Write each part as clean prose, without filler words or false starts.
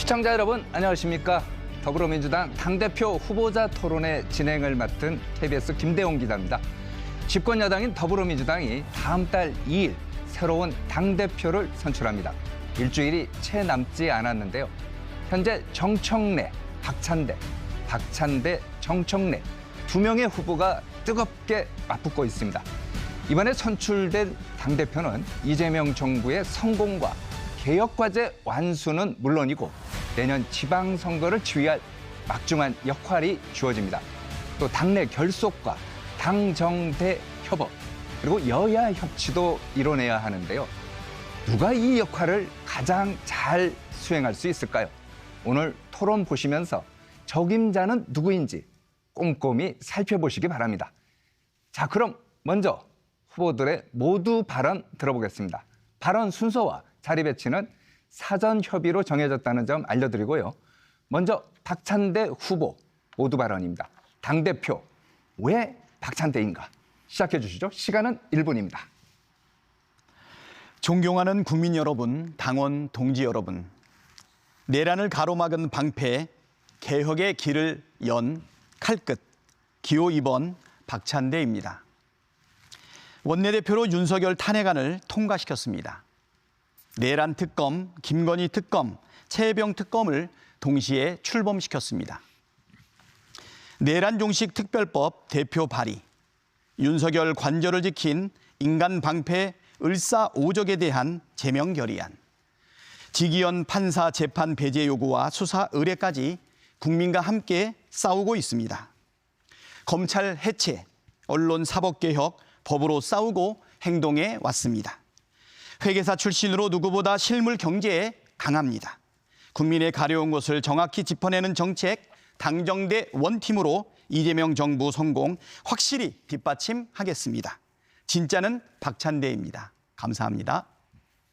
시청자 여러분 안녕하십니까? 더불어민주당 당대표 후보자 토론회 진행을 맡은 KBS 김대웅 기자입니다. 집권 여당인 더불어민주당이 다음 달 2일 새로운 당대표를 선출합니다. 일주일이 채 남지 않았는데요. 현재 정청래, 박찬대, 정청래 두 명의 후보가 뜨겁게 맞붙고 있습니다. 이번에 선출된 당대표는 이재명 정부의 성공과 개혁과제 완수는 물론이고 내년 지방선거를 지휘할 막중한 역할이 주어집니다. 또 당내 결속과 당정대 협업 그리고 여야 협치도 이뤄내야 하는데요. 누가 이 역할을 가장 잘 수행할 수 있을까요? 오늘 토론 보시면서 적임자는 누구인지 꼼꼼히 살펴보시기 바랍니다. 자, 그럼 먼저 후보들의 모두 발언 들어보겠습니다. 발언 순서와 자리 배치는 사전 협의로 정해졌다는 점 알려드리고요. 먼저 박찬대 후보 모두 발언입니다. 당대표 왜 박찬대인가? 시작해 주시죠. 시간은 1분입니다. 존경하는 국민 여러분, 당원 동지 여러분. 내란을 가로막은 방패, 개혁의 길을 연 칼끝, 기호 2번 박찬대입니다. 원내대표로 윤석열 탄핵안을 통과시켰습니다. 내란 특검, 김건희 특검, 최혜병 특검을 동시에 출범시켰습니다. 내란 종식 특별법 대표 발의, 윤석열 관절을 지킨 인간 방패 을사오적에 대한 제명 결의안, 지기현 판사 재판 배제 요구와 수사 의뢰까지 국민과 함께 싸우고 있습니다. 검찰 해체, 언론 사법개혁, 법으로 싸우고 행동해 왔습니다. 회계사 출신으로 누구보다 실물 경제에 강합니다. 국민의 가려운 것을 정확히 짚어내는 정책, 당정대 원팀으로 이재명 정부 성공 확실히 뒷받침하겠습니다. 진짜는 박찬대입니다. 감사합니다.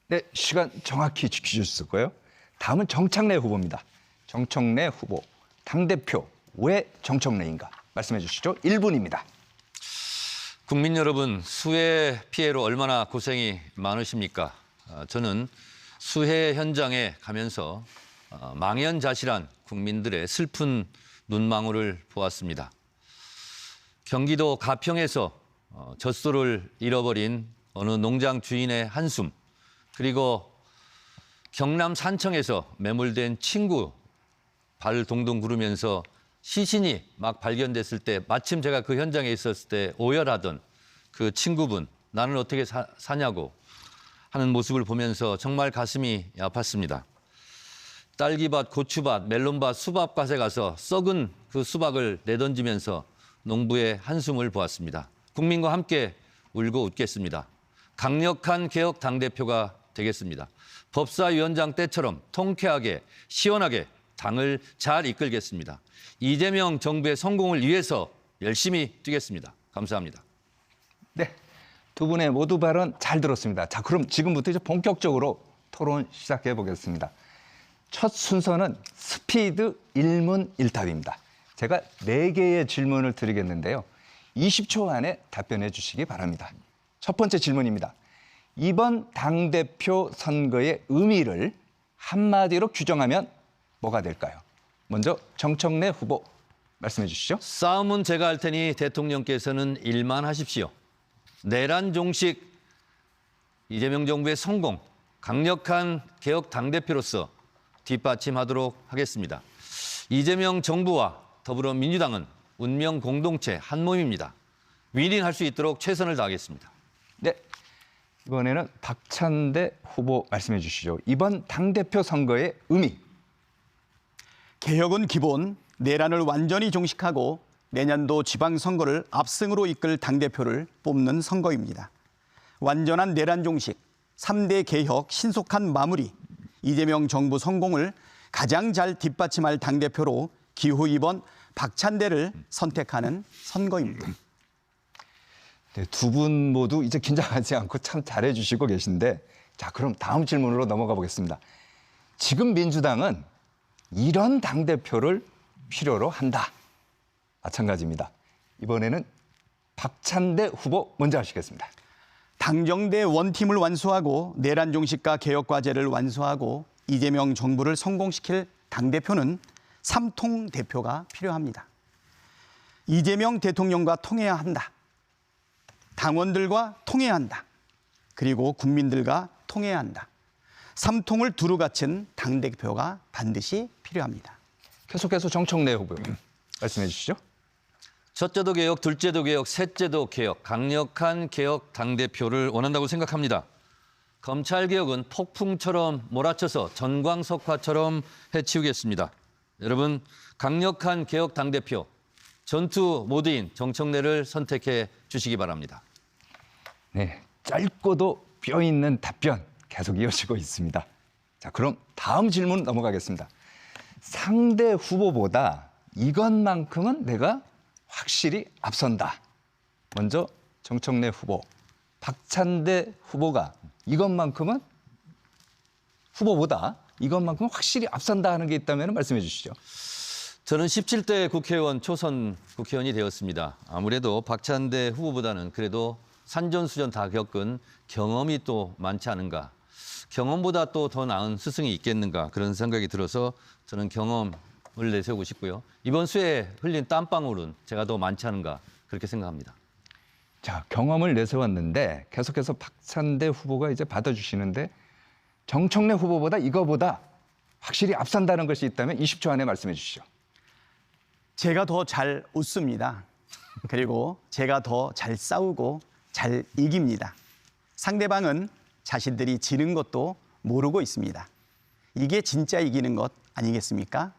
네, 시간 정확히 지켜주셨을 거예요. 다음은 정청래 후보입니다. 정청래 후보, 당대표 왜 정청래인가? 말씀해 주시죠. 1분입니다. 국민 여러분, 수해 피해로 얼마나 고생이 많으십니까? 저는 수해 현장에 가면서 망연자실한 국민들의 슬픈 눈망울을 보았습니다. 경기도 가평에서 젖소를 잃어버린 어느 농장 주인의 한숨, 그리고 경남 산청에서 매몰된 친구 발 동동 구르면서 시신이 막 발견됐을 때 마침 제가 그 현장에 있었을 때 오열하던 그 친구분, 나는 어떻게 사냐고 하는 모습을 보면서 정말 가슴이 아팠습니다. 딸기밭, 고추밭, 멜론밭, 수박밭에 가서 썩은 그 수박을 내던지면서 농부의 한숨을 보았습니다. 국민과 함께 울고 웃겠습니다. 강력한 개혁 당대표가 되겠습니다. 법사위원장 때처럼 통쾌하게, 시원하게 당을 잘 이끌겠습니다. 이재명 정부의 성공을 위해서 열심히 뛰겠습니다. 감사합니다. 네, 두 분의 모두 발언 잘 들었습니다. 자, 그럼 지금부터 이제 본격적으로 토론 시작해 보겠습니다. 첫 순서는 스피드 일문일답입니다. 제가 4개의 질문을 드리겠는데요. 20초 안에 답변해 주시기 바랍니다. 첫 번째 질문입니다. 이번 당대표 선거의 의미를 한마디로 규정하면 뭐가 될까요? 먼저 정청래 후보 말씀해 주시죠. 싸움은 제가 할 테니 대통령께서는 일만 하십시오. 내란 종식, 이재명 정부의 성공, 강력한 개혁 당대표로서 뒷받침하도록 하겠습니다. 이재명 정부와 더불어민주당은 운명 공동체 한 몸입니다. 위닝할 수 있도록 최선을 다하겠습니다. 네, 이번에는 박찬대 후보 말씀해 주시죠. 이번 당대표 선거의 의미. 개혁은 기본, 내란을 완전히 종식하고 내년도 지방선거를 압승으로 이끌 당대표를 뽑는 선거입니다. 완전한 내란 종식, 3대 개혁 신속한 마무리, 이재명 정부 성공을 가장 잘 뒷받침할 당대표로 기호 2번 박찬대를 선택하는 선거입니다. 네, 두 분 모두 이제 긴장하지 않고 참 잘해 주시고 계신데, 자, 그럼 다음 질문으로 넘어가 보겠습니다. 지금 민주당은 이런 당대표를 필요로 한다. 마찬가지입니다. 이번에는 박찬대 후보 먼저 하시겠습니다. 당정대 원팀을 완수하고 내란 종식과 개혁 과제를 완수하고 이재명 정부를 성공시킬 당대표는 삼통 대표가 필요합니다. 이재명 대통령과 통해야 한다. 당원들과 통해야 한다. 그리고 국민들과 통해야 한다. 삼통을 두루 갖춘 당대표가 반드시 필요합니다. 계속해서 정청래 후보님 말씀해 주시죠. 첫째도 개혁, 둘째도 개혁, 셋째도 개혁, 강력한 개혁 당대표를 원한다고 생각합니다. 검찰 개혁은 폭풍처럼 몰아쳐서 전광석화처럼 해치우겠습니다. 여러분, 강력한 개혁 당대표, 전투 모드인 정청래를 선택해 주시기 바랍니다. 네, 짧고도 뼈 있는 답변 계속 이어지고 있습니다. 자, 그럼 다음 질문 넘어가겠습니다. 상대 후보보다 이것만큼은 내가 확실히 앞선다. 먼저 정청래 후보, 박찬대 후보가 이것만큼은 후보보다 이것만큼은 확실히 앞선다 하는 게 있다면 말씀해 주시죠. 저는 17대 국회의원 초선 국회의원이 되었습니다. 아무래도 박찬대 후보보다는 그래도 산전수전 다 겪은 경험이 또 많지 않은가. 경험보다 또 더 나은 스승이 있겠는가 그런 생각이 들어서 저는 경험을 내세우고 싶고요. 이번 수에 흘린 땀방울은 제가 더 많지 않은가 그렇게 생각합니다. 자, 경험을 내세웠는데 계속해서 박찬대 후보가 이제 받아주시는데 정청래 후보보다 이거보다 확실히 앞선다는 것이 있다면 20초 안에 말씀해 주시죠. 제가 더 잘 웃습니다. 그리고 제가 더 잘 싸우고 잘 이깁니다. 상대방은 자신들이 지는 것도 모르고 있습니다. 이게 진짜 이기는 것 아니겠습니까?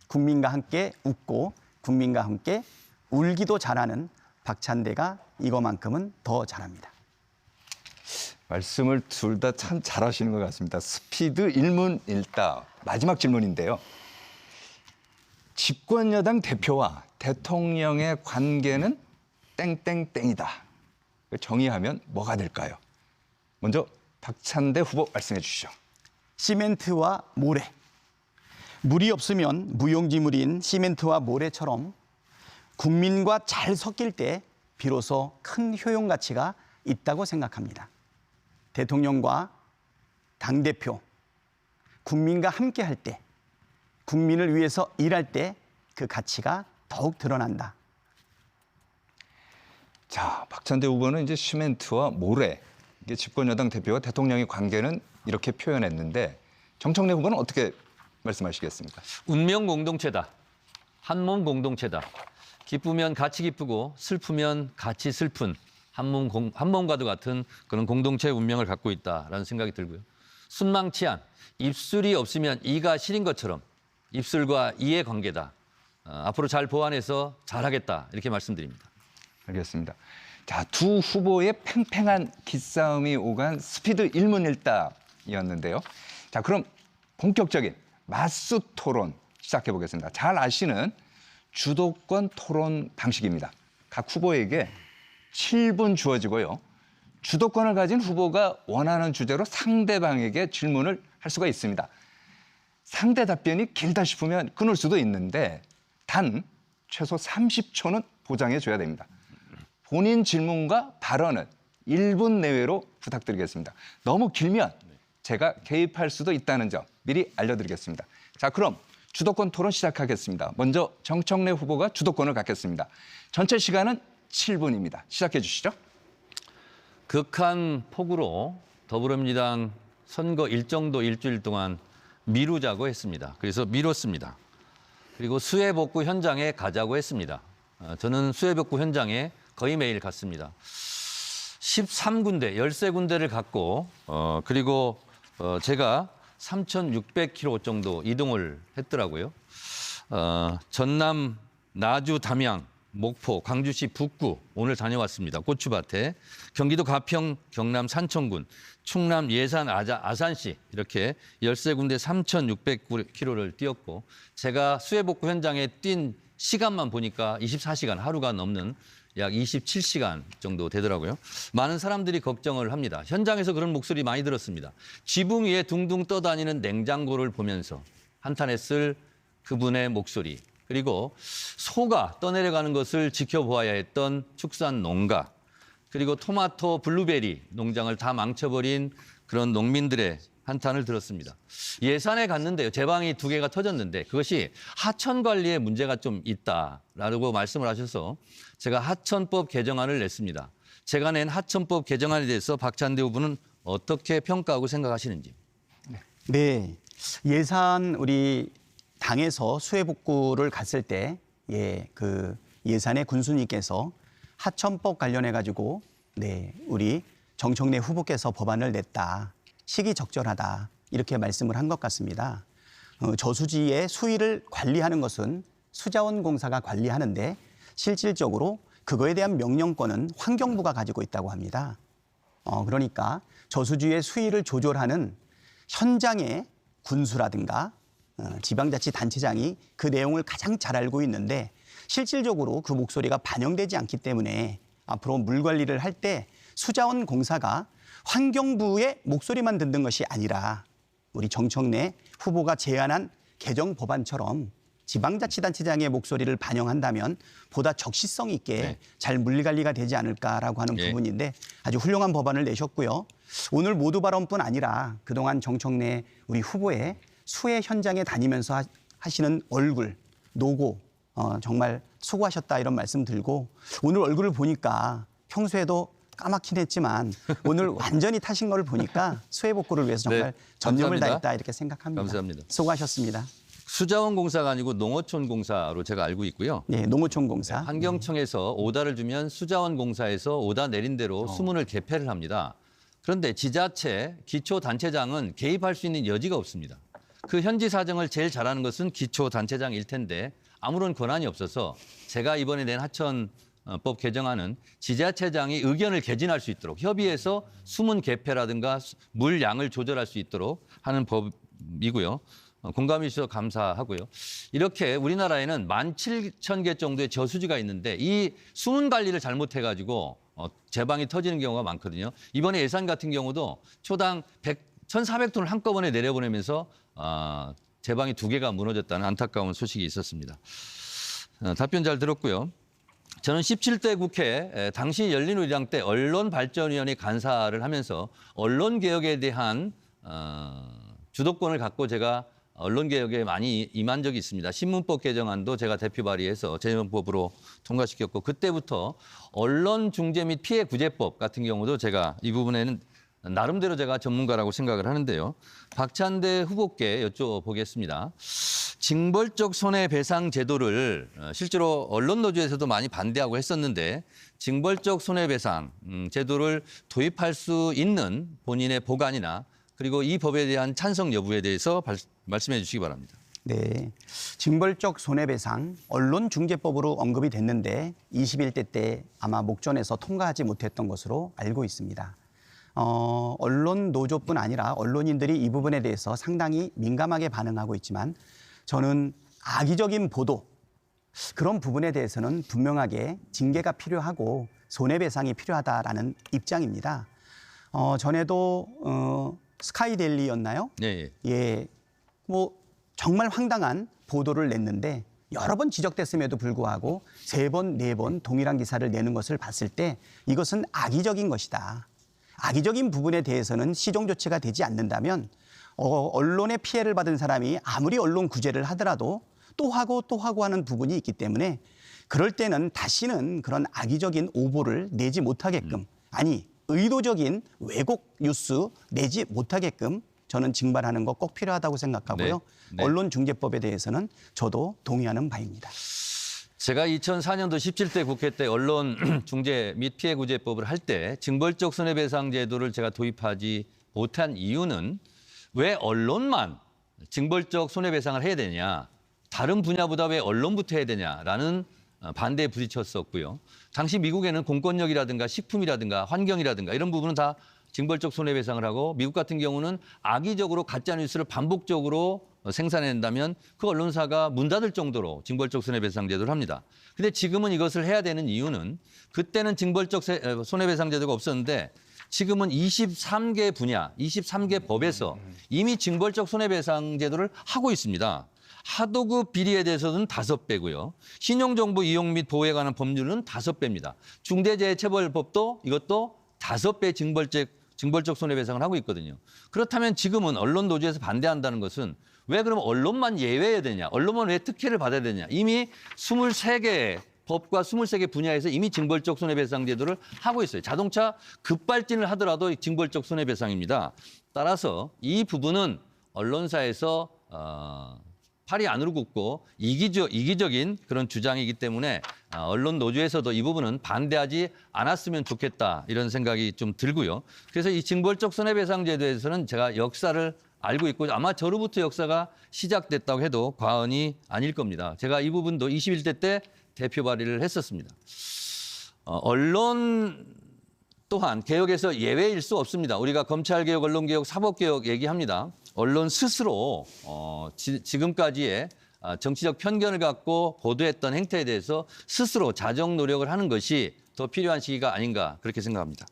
국민과 함께 웃고 국민과 함께 울기도 잘하는 박찬대가 이거만큼은 더 잘합니다. 말씀을 둘 다 참 잘하시는 것 같습니다. 스피드 일문일답. 마지막 질문인데요. 집권여당 대표와 대통령의 관계는 땡땡땡이다. 정의하면 뭐가 될까요? 먼저 박찬대 후보 말씀해 주시죠. 시멘트와 모래. 물이 없으면 무용지물인 시멘트와 모래처럼 국민과 잘 섞일 때 비로소 큰 효용 가치가 있다고 생각합니다. 대통령과 당대표, 국민과 함께 할 때, 국민을 위해서 일할 때 그 가치가 더욱 드러난다. 자, 박찬대 후보는 이제 시멘트와 모래, 이게 집권여당 대표와 대통령의 관계는 이렇게 표현했는데 정청래 후보는 어떻게 말씀하시겠습니까? 운명 공동체다. 한 몸 공동체다. 기쁘면 같이 기쁘고 슬프면 같이 슬픈 한 몸과도 같은 그런 공동체의 운명을 갖고 있다라는 생각이 들고요. 순망치한 입술이 없으면 이가 시린 것처럼 입술과 이의 관계다. 앞으로 잘 보완해서 잘하겠다 이렇게 말씀드립니다. 알겠습니다. 자, 두 후보의 팽팽한 기싸움이 오간 스피드 일문일답이었는데요. 자, 그럼 본격적인 맞수 토론 시작해 보겠습니다. 잘 아시는 주도권 토론 방식입니다. 각 후보에게 7분 주어지고요. 주도권을 가진 후보가 원하는 주제로 상대방에게 질문을 할 수가 있습니다. 상대 답변이 길다 싶으면 끊을 수도 있는데 단 최소 30초는 보장해 줘야 됩니다. 본인 질문과 발언은 1분 내외로 부탁드리겠습니다. 너무 길면 제가 개입할 수도 있다는 점 미리 알려드리겠습니다. 자, 그럼 주도권 토론 시작하겠습니다. 먼저 정청래 후보가 주도권을 갖겠습니다. 전체 시간은 7분입니다. 시작해 주시죠. 극한 폭우로 더불어민주당 선거 일정도 일주일 동안 미루자고 했습니다. 그래서 미뤘습니다. 그리고 수해복구 현장에 가자고 했습니다. 저는 수해복구 현장에 거의 매일 갔습니다. 13군데, 13군데를 갔고 그리고 제가 3,600km 정도 이동을 했더라고요. 전남, 나주, 담양, 목포, 광주시 북구 오늘 다녀왔습니다. 고추밭에. 경기도 가평, 경남 산청군, 충남 예산, 아산시 이렇게 13군데 3,600km를 뛰었고 제가 수해복구 현장에 뛴 시간만 보니까 24시간, 하루가 넘는 약 27시간 정도 되더라고요. 많은 사람들이 걱정을 합니다. 현장에서 그런 목소리 많이 들었습니다. 지붕 위에 둥둥 떠다니는 냉장고를 보면서 한탄했을 그분의 목소리. 그리고 소가 떠내려가는 것을 지켜보아야 했던 축산 농가. 그리고 토마토, 블루베리 농장을 다 망쳐버린 그런 농민들의 한탄을 들었습니다. 예산에 갔는데요. 제방이 2개가 터졌는데 그것이 하천 관리에 문제가 좀 있다라고 말씀을 하셔서 제가 하천법 개정안을 냈습니다. 제가 낸 하천법 개정안에 대해서 박찬대 후보는 어떻게 평가하고 생각하시는지. 네, 예산 우리 당에서 수해복구를 갔을 때 그 예산의 군수님께서 하천법 관련해 가지고 우리 정청래 후보께서 법안을 냈다. 시기적절하다. 이렇게 말씀을 한 것 같습니다. 저수지의 수위를 관리하는 것은 수자원공사가 관리하는데 실질적으로 그거에 대한 명령권은 환경부가 가지고 있다고 합니다. 그러니까 저수지의 수위를 조절하는 현장의 군수라든가 지방자치단체장이 그 내용을 가장 잘 알고 있는데 실질적으로 그 목소리가 반영되지 않기 때문에 앞으로 물 관리를 할 때 수자원공사가 환경부의 목소리만 듣는 것이 아니라 우리 정청래 후보가 제안한 개정 법안처럼 지방자치단체장의 목소리를 반영한다면 보다 적시성 있게 잘 물관리가 되지 않을까라고 하는 부분인데 아주 훌륭한 법안을 내셨고요. 오늘 모두 발언뿐 아니라 그동안 정청래 우리 후보의 수해 현장에 다니면서 하시는 얼굴, 노고 정말 수고하셨다 이런 말씀 들고 오늘 얼굴을 보니까 평소에도 까맣긴 했지만 오늘 완전히 타신 걸 보니까 수해복구를 위해서 정말 전념을 다했다 이렇게 생각합니다. 감사합니다. 수고하셨습니다. 수자원공사가 아니고 농어촌공사로 제가 알고 있고요. 네, 농어촌공사. 환경청에서 오다를 주면 수자원공사에서 오다 내린 대로 수문을 개폐를 합니다. 그런데 지자체, 기초단체장은 개입할 수 있는 여지가 없습니다. 그 현지 사정을 제일 잘하는 것은 기초단체장일 텐데 아무런 권한이 없어서 제가 이번에 낸 하천법 개정안은 지자체장이 의견을 개진할 수 있도록 협의해서 수문 개폐라든가 물 양을 조절할 수 있도록 하는 법이고요. 공감해 주셔서 감사하고요. 이렇게 우리나라에는 17,000개 정도의 저수지가 있는데 이 수문 관리를 잘못해가지고 제방이 터지는 경우가 많거든요. 이번에 예산 같은 경우도 초당 1,400톤을 한꺼번에 내려보내면서 제방이 2개가 무너졌다는 안타까운 소식이 있었습니다. 답변 잘 들었고요. 저는 17대 국회 당시 열린우리당 때 언론발전위원회 간사를 하면서 언론개혁에 대한 주도권을 갖고 제가 언론개혁에 많이 임한 적이 있습니다. 신문법 개정안도 제가 대표 발의해서 재정법으로 통과시켰고 그때부터 언론중재 및 피해구제법 같은 경우도 제가 이 부분에는 나름대로 제가 전문가라고 생각을 하는데요. 박찬대 후보께 여쭤보겠습니다. 징벌적 손해배상 제도를 실제로 언론노조에서도 많이 반대하고 했었는데 징벌적 손해배상 제도를 도입할 수 있는 본인의 보관이나 그리고 이 법에 대한 찬성 여부에 대해서 말씀해 주시기 바랍니다. 네, 징벌적 손해배상 언론중재법으로 언급이 됐는데 21대 때 아마 목전에서 통과하지 못했던 것으로 알고 있습니다. 언론 노조뿐 아니라 언론인들이 이 부분에 대해서 상당히 민감하게 반응하고 있지만 저는 악의적인 보도 그런 부분에 대해서는 분명하게 징계가 필요하고 손해배상이 필요하다라는 입장입니다. 전에도 스카이데일리였나요? 네. 예, 뭐 정말 황당한 보도를 냈는데 여러 번 지적됐음에도 불구하고 3번, 4번 동일한 기사를 내는 것을 봤을 때 이것은 악의적인 것이다. 악의적인 부분에 대해서는 시정 조치가 되지 않는다면 언론의 피해를 받은 사람이 아무리 언론 구제를 하더라도 또 하고 하는 부분이 있기 때문에 그럴 때는 다시는 그런 악의적인 오보를 내지 못하게끔 아니 의도적인 왜곡 뉴스 내지 못하게끔 저는 징발하는 거 꼭 필요하다고 생각하고요. 네. 언론중재법에 대해서는 저도 동의하는 바입니다. 제가 2004년도 17대 국회 때 언론중재 및 피해구제법을 할 때 징벌적 손해배상 제도를 제가 도입하지 못한 이유는 왜 언론만 징벌적 손해배상을 해야 되냐, 다른 분야보다 왜 언론부터 해야 되냐라는 반대에 부딪혔었고요. 당시 미국에는 공권력이라든가 식품이라든가 환경이라든가 이런 부분은 다 징벌적 손해배상을 하고 미국 같은 경우는 악의적으로 가짜뉴스를 반복적으로 생산해낸다면 그 언론사가 문 닫을 정도로 징벌적 손해배상 제도를 합니다. 근데 지금은 이것을 해야 되는 이유는 그때는 징벌적 손해배상 제도가 없었는데 지금은 23개 분야, 23개 법에서 이미 징벌적 손해배상 제도를 하고 있습니다. 하도급 비리에 대해서는 5배고요. 신용정보 이용 및 보호에 관한 법률은 5배입니다. 중대재해처벌법도 이것도 5배 징벌적 징벌적 손해배상을 하고 있거든요. 그렇다면 지금은 언론 노조에서 반대한다는 것은 왜 그러면 언론만 예외해야 되냐? 언론만 왜 특혜를 받아야 되냐? 이미 23개 법과 23개 분야에서 이미 징벌적 손해배상 제도를 하고 있어요. 자동차 급발진을 하더라도 징벌적 손해배상입니다. 따라서 이 부분은 언론사에서 팔이 안으로 굽고 이기적인 그런 주장이기 때문에 언론 노조에서도 이 부분은 반대하지 않았으면 좋겠다 이런 생각이 좀 들고요. 그래서 이 징벌적 손해배상 제도에서는 제가 역사를 알고 있고 아마 저로부터 역사가 시작됐다고 해도 과언이 아닐 겁니다. 제가 이 부분도 21대 때 대표 발의를 했었습니다. 언론 또한 개혁에서 예외일 수 없습니다. 우리가 검찰개혁, 언론개혁, 사법개혁 얘기합니다. 언론 스스로 지금까지의 정치적 편견을 갖고 보도했던 행태에 대해서 스스로 자정 노력을 하는 것이 더 필요한 시기가 아닌가 그렇게 생각합니다.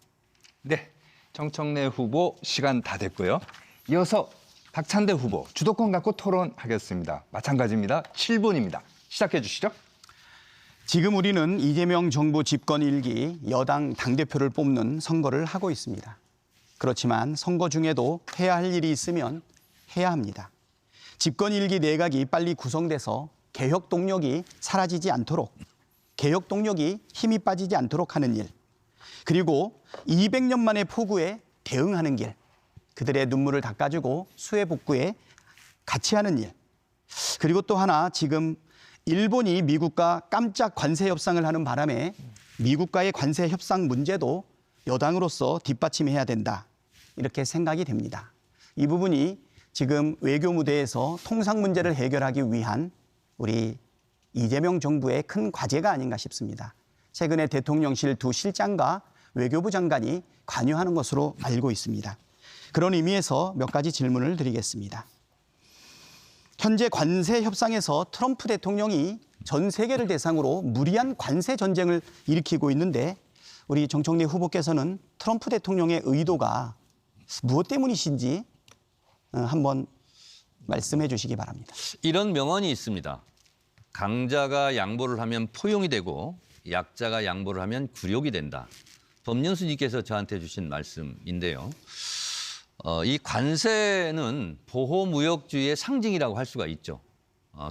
네, 정청래 후보 시간 다 됐고요. 이어서 박찬대 후보 주도권 갖고 토론하겠습니다. 마찬가지입니다. 7분입니다. 시작해 주시죠. 지금 우리는 이재명 정부 집권 1기 여당 당대표를 뽑는 선거를 하고 있습니다. 그렇지만 선거 중에도 해야 할 일이 있으면 해야 합니다. 집권 1기 내각이 빨리 구성돼서 개혁 동력이 사라지지 않도록, 개혁 동력이 힘이 빠지지 않도록 하는 일, 그리고 200년 만의 폭우에 대응하는 길, 그들의 눈물을 닦아주고 수해 복구에 같이 하는 일, 그리고 또 하나 지금 일본이 미국과 깜짝 관세 협상을 하는 바람에 미국과의 관세 협상 문제도 여당으로서 뒷받침해야 된다. 이렇게 생각이 됩니다. 이 부분이 지금 외교 무대에서 통상 문제를 해결하기 위한 우리 이재명 정부의 큰 과제가 아닌가 싶습니다. 최근에 대통령실 두 실장과 외교부 장관이 관여하는 것으로 알고 있습니다. 그런 의미에서 몇 가지 질문을 드리겠습니다. 현재 관세 협상에서 트럼프 대통령이 전 세계를 대상으로 무리한 관세 전쟁을 일으키고 있는데 우리 정청래 후보께서는 트럼프 대통령의 의도가 무엇 때문이신지 한번 말씀해 주시기 바랍니다. 이런 명언이 있습니다. 강자가 양보를 하면 포용이 되고 약자가 양보를 하면 굴욕이 된다. 법륜스님께서 저한테 주신 말씀인데요. 이 관세는 보호무역주의의 상징이라고 할 수가 있죠.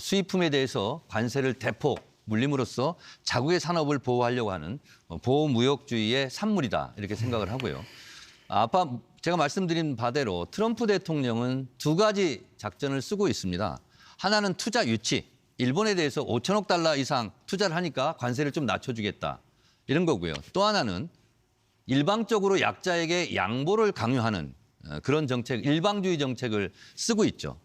수입품에 대해서 관세를 대폭 물림으로써 자국의 산업을 보호하려고 하는 보호무역주의의 산물이다 이렇게 생각을 하고요. 아까 제가 말씀드린 바대로 트럼프 대통령은 두 가지 작전을 쓰고 있습니다. 하나는 투자 유치, 일본에 대해서 5천억 달러 이상 투자를 하니까 관세를 좀 낮춰주겠다 이런 거고요. 또 하나는 일방적으로 약자에게 양보를 강요하는 그런 정책, 일방주의 정책을 쓰고 있죠.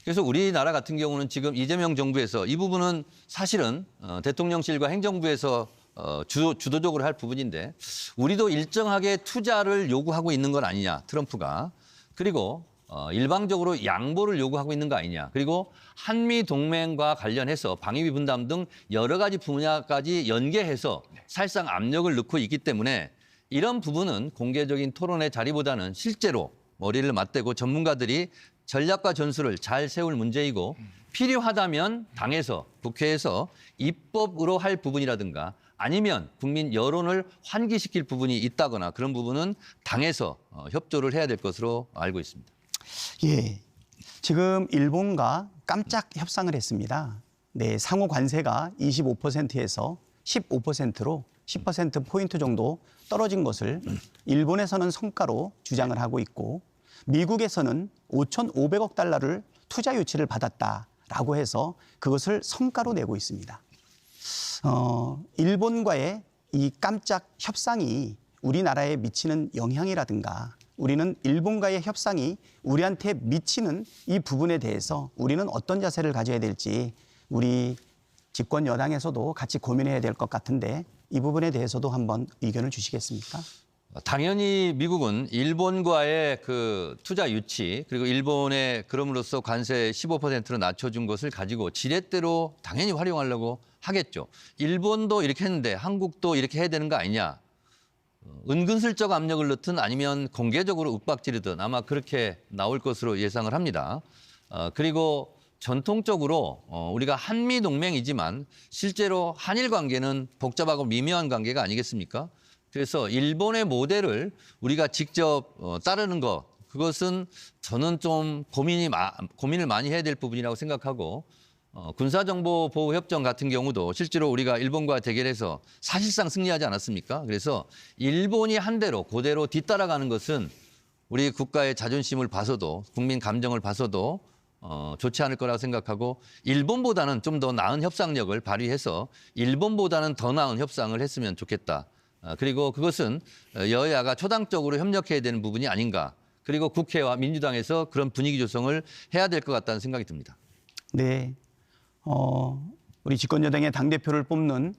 그래서 우리나라 같은 경우는 지금 이재명 정부에서 이 부분은 사실은 대통령실과 행정부에서 주도적으로 할 부분인데 우리도 일정하게 투자를 요구하고 있는 건 아니냐, 트럼프가. 그리고 일방적으로 양보를 요구하고 있는 거 아니냐. 그리고 한미 동맹과 관련해서 방위비 분담 등 여러 가지 분야까지 연계해서 사실상 압력을 넣고 있기 때문에 이런 부분은 공개적인 토론의 자리보다는 실제로 머리를 맞대고 전문가들이 전략과 전술을 잘 세울 문제이고 필요하다면 당에서 국회에서 입법으로 할 부분이라든가 아니면 국민 여론을 환기시킬 부분이 있다거나 그런 부분은 당에서 협조를 해야 될 것으로 알고 있습니다. 예, 지금 일본과 깜짝 협상을 했습니다. 네, 상호 관세가 25%에서 15%로 10%포인트 정도 떨어진 것을 일본에서는 성과로 주장을 하고 있고 미국에서는 5,500억 달러를 투자 유치를 받았다라고 해서 그것을 성과로 내고 있습니다. 일본과의 이 깜짝 협상이 우리나라에 미치는 영향이라든가 우리는 일본과의 협상이 우리한테 미치는 이 부분에 대해서 우리는 어떤 자세를 가져야 될지 우리 집권 여당에서도 같이 고민해야 될 것 같은데 이 부분에 대해서도 한번 의견을 주시겠습니까? 당연히 미국은 일본과의 그 투자 유치 그리고 일본에 그럼으로써 관세 15%로 낮춰준 것을 가지고 지렛대로 당연히 활용하려고 하겠죠. 일본도 이렇게 했는데 한국도 이렇게 해야 되는 거 아니냐. 은근슬쩍 압력을 넣든 아니면 공개적으로 윽박지르든 아마 그렇게 나올 것으로 예상을 합니다. 그리고 전통적으로 우리가 한미 동맹이지만 실제로 한일 관계는 복잡하고 미묘한 관계가 아니겠습니까? 그래서 일본의 모델을 우리가 직접 따르는 것, 그것은 저는 좀 고민을 많이 해야 될 부분이라고 생각하고, 군사정보보호협정 같은 경우도 실제로 우리가 일본과 대결해서 사실상 승리하지 않았습니까? 그래서 일본이 한 대로 그대로 뒤따라가는 것은 우리 국가의 자존심을 봐서도, 국민 감정을 봐서도 좋지 않을 거라고 생각하고, 일본보다는 좀 더 나은 협상력을 발휘해서 일본보다는 더 나은 협상을 했으면 좋겠다. 그리고 그것은 여야가 초당적으로 협력해야 되는 부분이 아닌가. 그리고 국회와 민주당에서 그런 분위기 조성을 해야 될 것 같다는 생각이 듭니다. 네. 우리 집권여당의 당대표를 뽑는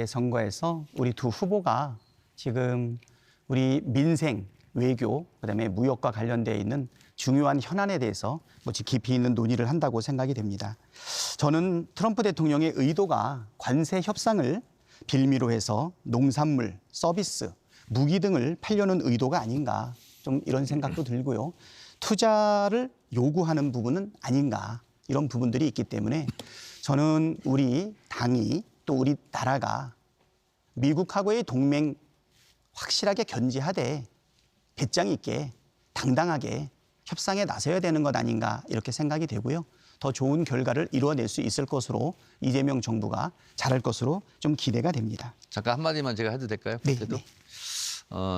선거에서 우리 두 후보가 지금 우리 민생, 외교, 그다음에 무역과 관련되어 있는 중요한 현안에 대해서 깊이 있는 논의를 한다고 생각이 됩니다. 저는 트럼프 대통령의 의도가 관세 협상을 빌미로 해서 농산물, 서비스, 무기 등을 팔려는 의도가 아닌가, 좀 이런 생각도 들고요. 투자를 요구하는 부분은 아닌가, 이런 부분들이 있기 때문에 저는 우리 당이 또 우리 나라가 미국하고의 동맹 확실하게 견지하되 배짱 있게 당당하게 협상에 나서야 되는 것 아닌가, 이렇게 생각이 되고요. 더 좋은 결과를 이루어낼 수 있을 것으로 이재명 정부가 잘할 것으로 좀 기대가 됩니다. 잠깐 한마디만 제가 해도 될까요? 네. 그때도?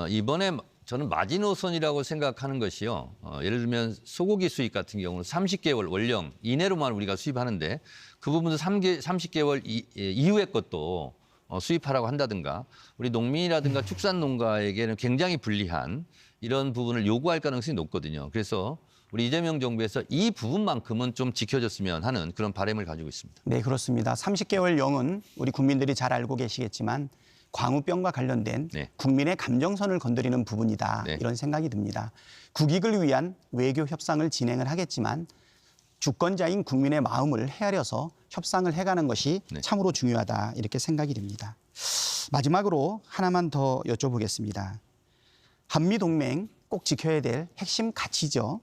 이번에 저는 마지노선이라고 생각하는 것이요. 예를 들면 소고기 수입 같은 경우는 30개월 원령 이내로만 우리가 수입하는데 그 부분도 30개월 이후의 것도 수입하라고 한다든가, 우리 농민이라든가 축산농가에게는 굉장히 불리한 이런 부분을 요구할 가능성이 높거든요. 그래서 우리 이재명 정부에서 이 부분만큼은 좀 지켜줬으면 하는 그런 바람을 가지고 있습니다. 네, 그렇습니다. 30개월령은 우리 국민들이 잘 알고 계시겠지만 광우병과 관련된 네. 국민의 감정선을 건드리는 부분이다, 네. 이런 생각이 듭니다. 국익을 위한 외교 협상을 진행을 하겠지만 주권자인 국민의 마음을 헤아려서 협상을 해가는 것이 네. 참으로 중요하다, 이렇게 생각이 됩니다. 마지막으로 하나만 더 여쭤보겠습니다. 한미동맹 꼭 지켜야 될 핵심 가치죠.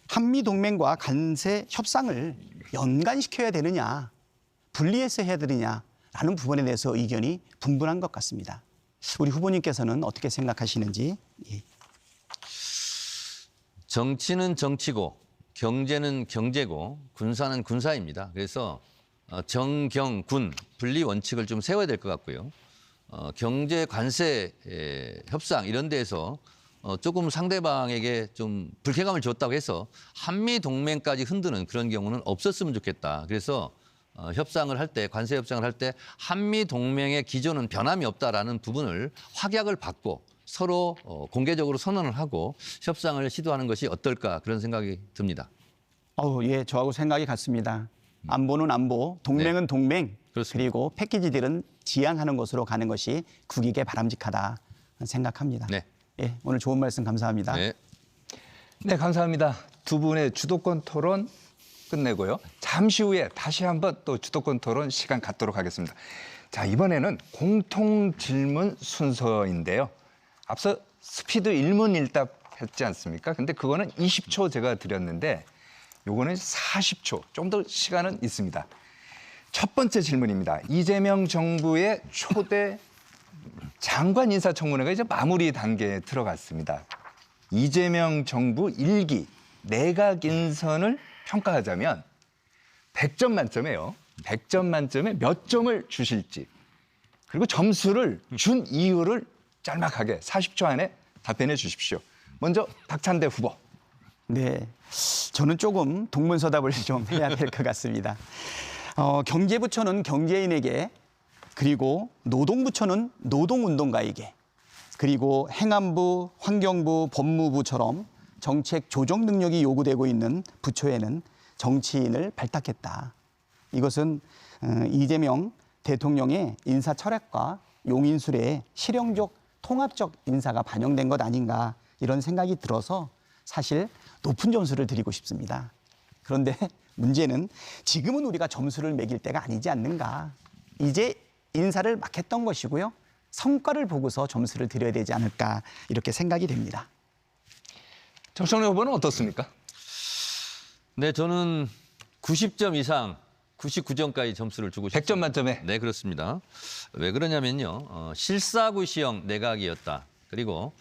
한미동맹과 관세 협상을 연관시켜야 되느냐, 분리해서 해야 되느냐라는 부분에 대해서 의견이 분분한 것 같습니다. 우리 후보님께서는 어떻게 생각하시는지. 예. 정치는 정치고 경제는 경제고 군사는 군사입니다. 그래서 정경, 군 분리 원칙을 좀 세워야 될 것 같고요. 경제 관세 협상 이런 데에서 조금 상대방에게 좀 불쾌감을 줬다고 해서 한미 동맹까지 흔드는 그런 경우는 없었으면 좋겠다. 그래서 협상을 할 때, 관세 협상을 할 때 한미 동맹의 기조는 변함이 없다라는 부분을 확약을 받고 서로 공개적으로 선언을 하고 협상을 시도하는 것이 어떨까, 그런 생각이 듭니다. 예, 저하고 생각이 같습니다. 안보는 안보, 동맹은 동맹, 그렇습니다. 그리고 패키지들은 지향하는 것으로 가는 것이 국익에 바람직하다 생각합니다. 네. 예, 오늘 좋은 말씀 감사합니다. 네. 네, 감사합니다. 두 분의 주도권 토론 끝내고요. 잠시 후에 다시 한번 또 주도권 토론 시간 갖도록 하겠습니다. 자, 이번에는 공통 질문 순서인데요. 앞서 스피드 일문일답 했지 않습니까? 근데 그거는 20초 제가 드렸는데 요거는 40초, 좀 더 시간은 있습니다. 첫 번째 질문입니다. 이재명 정부의 초대 장관 인사청문회가 이제 마무리 단계에 들어갔습니다. 이재명 정부 1기 내각 인선을 평가하자면 100점 만점에요. 100점 만점에 몇 점을 주실지, 그리고 점수를 준 이유를 짤막하게 40초 안에 답변해 주십시오. 먼저 박찬대 후보. 네, 저는 조금 동문서답을 좀 해야 될 것 같습니다. 경제부처는 경제인에게, 그리고 노동부처는 노동운동가에게, 그리고 행안부, 환경부, 법무부처럼 정책 조정 능력이 요구되고 있는 부처에는 정치인을 발탁했다. 이것은 이재명 대통령의 인사 철학과 용인술의 실용적, 통합적 인사가 반영된 것 아닌가, 이런 생각이 들어서 사실 높은 점수를 드리고 싶습니다. 그런데 문제는 지금은 우리가 점수를 매길 때가 아니지 않는가. 이제 인사를 막 했던 것이고요. 성과를 보고서 점수를 드려야 되지 않을까, 이렇게 생각이 됩니다. 정청래 후보는 어떻습니까? 네, 저는 90점 이상 99점까지 점수를 주고 싶습니다. 100점 만점에. 네, 그렇습니다. 왜 그러냐면요. 실사구시형 내각이었다. 그리고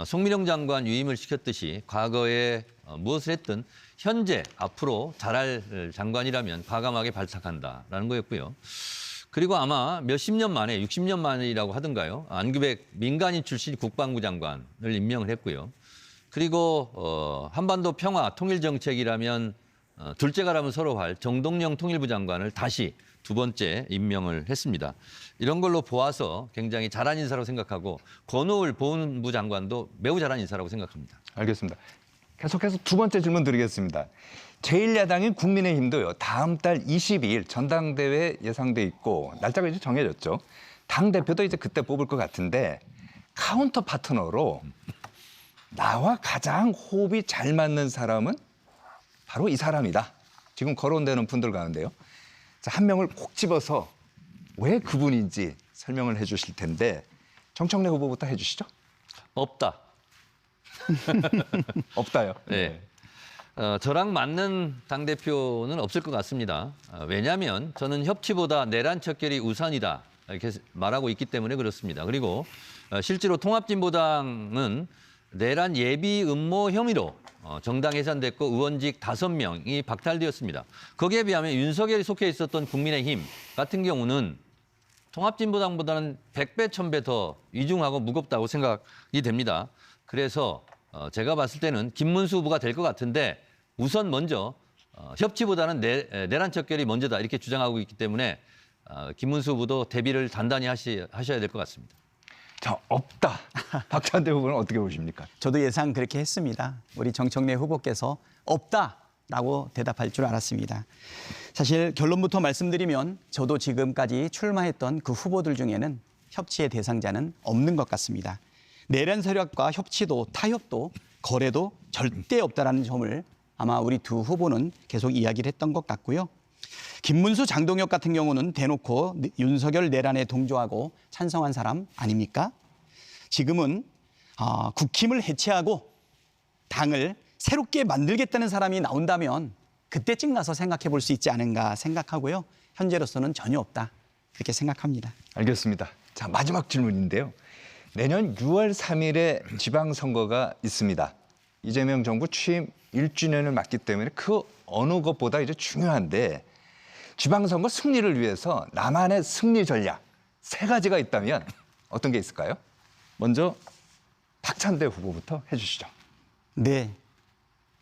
송민영 장관 유임을 시켰듯이 과거에 무엇을 했든 현재 앞으로 잘할 장관이라면 과감하게 발탁한다라는 거였고요. 그리고 아마 몇십 년 만에 60년 만이라고 하던가요. 안규백 민간인 출신 국방부 장관을 임명을 했고요. 그리고 한반도 평화 통일 정책이라면 둘째가라면 서로 할 정동영 통일부 장관을 다시 두 번째 임명을 했습니다. 이런 걸로 보아서 굉장히 잘한 인사라고 생각하고 권오을 보훈부 장관도 매우 잘한 인사라고 생각합니다. 알겠습니다. 계속해서 두 번째 질문 드리겠습니다. 제1야당인 국민의힘도요. 다음 달 22일 전당대회 예상돼 있고 날짜가 이제 정해졌죠. 당대표도 이제 그때 뽑을 것 같은데 카운터 파트너로 나와 가장 호흡이 잘 맞는 사람은 바로 이 사람이다. 지금 거론되는 분들 가운데요. 자, 한 명을 콕 집어서 왜 그분인지 설명을 해 주실 텐데 정청래 후보부터 해 주시죠. 없다. 없다요. 네. 저랑 맞는 당대표는 없을 것 같습니다. 왜냐하면 저는 협치보다 내란 척결이 우선이다. 이렇게 말하고 있기 때문에 그렇습니다. 그리고 실제로 통합진보당은 내란 예비 음모 혐의로 정당 해산됐고 의원직 5명이 박탈되었습니다. 거기에 비하면 윤석열이 속해 있었던 국민의힘 같은 경우는 통합진보당보다는 100배, 1000배 더 위중하고 무겁다고 생각이 됩니다. 그래서 제가 봤을 때는 김문수 후보가 될 것 같은데 우선 먼저 협치보다는 내란 척결이 먼저다 이렇게 주장하고 있기 때문에 김문수 후보도 대비를 단단히 하셔야 될 것 같습니다. 자, 없다. 박찬대 후보는 어떻게 보십니까? 저도 예상 그렇게 했습니다. 우리 정청래 후보께서 없다라고 대답할 줄 알았습니다. 사실 결론부터 말씀드리면 저도 지금까지 출마했던 그 후보들 중에는 협치의 대상자는 없는 것 같습니다. 내란 세력과 협치도 타협도 거래도 절대 없다라는 점을 아마 우리 두 후보는 계속 이야기를 했던 것 같고요. 김문수, 장동혁 같은 경우는 대놓고 윤석열 내란에 동조하고 찬성한 사람 아닙니까? 지금은 국힘을 해체하고 당을 새롭게 만들겠다는 사람이 나온다면 그때쯤 가서 생각해 볼 수 있지 않은가 생각하고요. 현재로서는 전혀 없다. 그렇게 생각합니다. 알겠습니다. 자, 마지막 질문인데요. 내년 6월 3일에 지방선거가 있습니다. 이재명 정부 취임 1주년을 맞기 때문에 그 어느 것보다 이제 중요한데 지방선거 승리를 위해서 나만의 승리 전략 3가지가 있다면 어떤 게 있을까요? 먼저 박찬대 후보부터 해주시죠. 네.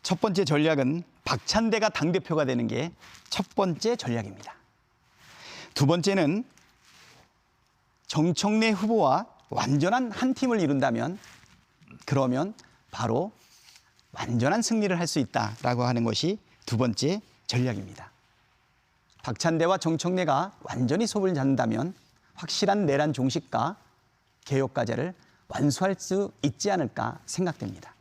첫 번째 전략은 박찬대가 당대표가 되는 게 첫 번째 전략입니다. 두 번째는 정청래 후보와 완전한 한 팀을 이룬다면 그러면 바로 완전한 승리를 할 수 있다라고 하는 것이 두 번째 전략입니다. 박찬대와 정청래가 완전히 손을 잡는다면 확실한 내란 종식과 개혁 과제를 완수할 수 있지 않을까 생각됩니다.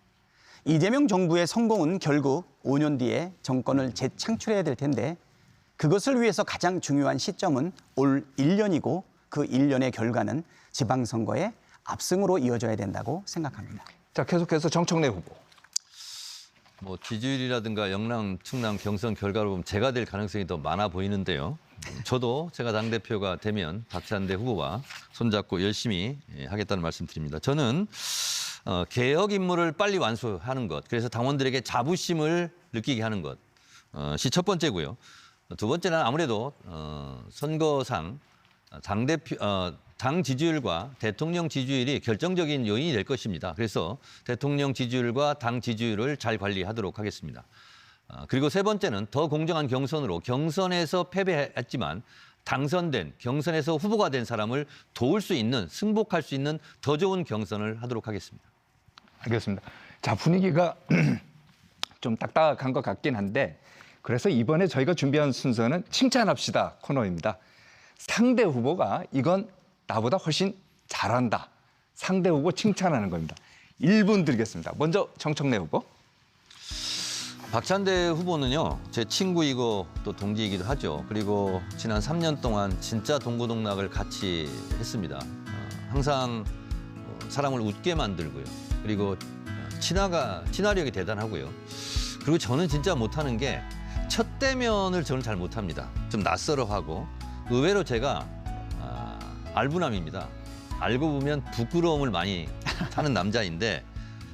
이재명 정부의 성공은 결국 5년 뒤에 정권을 재창출해야 될 텐데 그것을 위해서 가장 중요한 시점은 올 1년이고 그 1년의 결과는 지방선거의 압승으로 이어져야 된다고 생각합니다. 자, 계속해서 정청래 후보. 뭐 지지율이라든가 영남, 충남, 경선 결과로 보면 제가 될 가능성이 더 많아 보이는데요. 저도 제가 당대표가 되면 박찬대 후보와 손잡고 열심히 하겠다는 말씀드립니다. 저는 개혁 임무를 빨리 완수하는 것, 그래서 당원들에게 자부심을 느끼게 하는 것이 첫 번째고요. 두 번째는 아무래도 선거상 당 지지율과 대통령 지지율이 결정적인 요인이 될 것입니다. 그래서 대통령 지지율과 당 지지율을 잘 관리하도록 하겠습니다. 그리고 세 번째는 더 공정한 경선으로 경선에서 패배했지만 당선된 경선에서 후보가 된 사람을 도울 수 있는 승복할 수 있는 더 좋은 경선을 하도록 하겠습니다. 알겠습니다. 자, 분위기가 좀 딱딱한 것 같긴 한데 그래서 이번에 저희가 준비한 순서는 칭찬합시다 코너입니다. 상대 후보가 이건 나보다 훨씬 잘한다. 상대 후보 칭찬하는 겁니다. 1분 드리겠습니다. 먼저 정청래 후보. 박찬대 후보는요, 제 친구이고 또 동지이기도 하죠. 그리고 지난 3년 동안 진짜 동고동락을 같이 했습니다. 항상 사람을 웃게 만들고요. 그리고 친화력이 대단하고요. 그리고 저는 진짜 못하는 게 첫 대면을 저는 잘 못합니다. 좀 낯설어하고 의외로 제가 알부남입니다. 알고 보면 부끄러움을 많이 타는 남자인데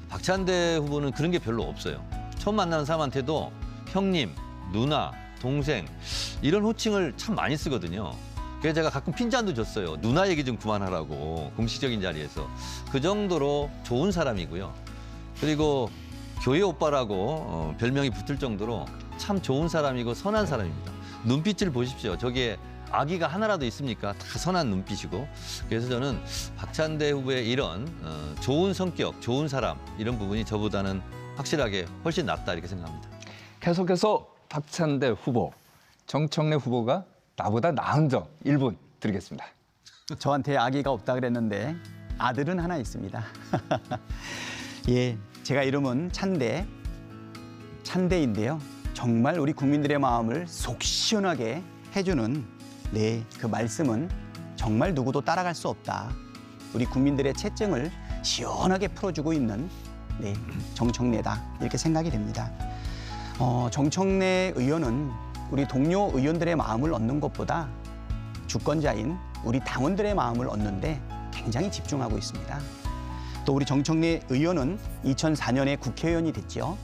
박찬대 후보는 그런 게 별로 없어요. 처음 만나는 사람한테도 형님, 누나, 동생 이런 호칭을 참 많이 쓰거든요. 그래서 제가 가끔 핀잔도 줬어요. 누나 얘기 좀 그만하라고 공식적인 자리에서. 그 정도로 좋은 사람이고요. 그리고 교회 오빠라고 별명이 붙을 정도로 참 좋은 사람이고 선한 사람입니다. 눈빛을 보십시오. 저기에 악의가 하나라도 있습니까? 다 선한 눈빛이고. 그래서 저는 박찬대 후보의 이런 좋은 성격, 좋은 사람 이런 부분이 저보다는 확실하게 훨씬 낫다 이렇게 생각합니다. 계속해서 박찬대 후보, 정청래 후보가 나보다 나은 점 1분 드리겠습니다. 저한테 아기가 없다 그랬는데 아들은 하나 있습니다. 예, 제가 이름은 찬대인데요. 정말 우리 국민들의 마음을 속 시원하게 해주는 그 말씀은 정말 누구도 따라갈 수 없다. 우리 국민들의 채증을 시원하게 풀어주고 있는 정청래다 이렇게 생각이 됩니다. 정청래 의원은 우리 동료 의원들의 마음을 얻는 것보다 주권자인 우리 당원들의 마음을 얻는데 굉장히 집중하고 있습니다. 또 우리 정청래 의원은 2004년에 국회의원이 됐죠.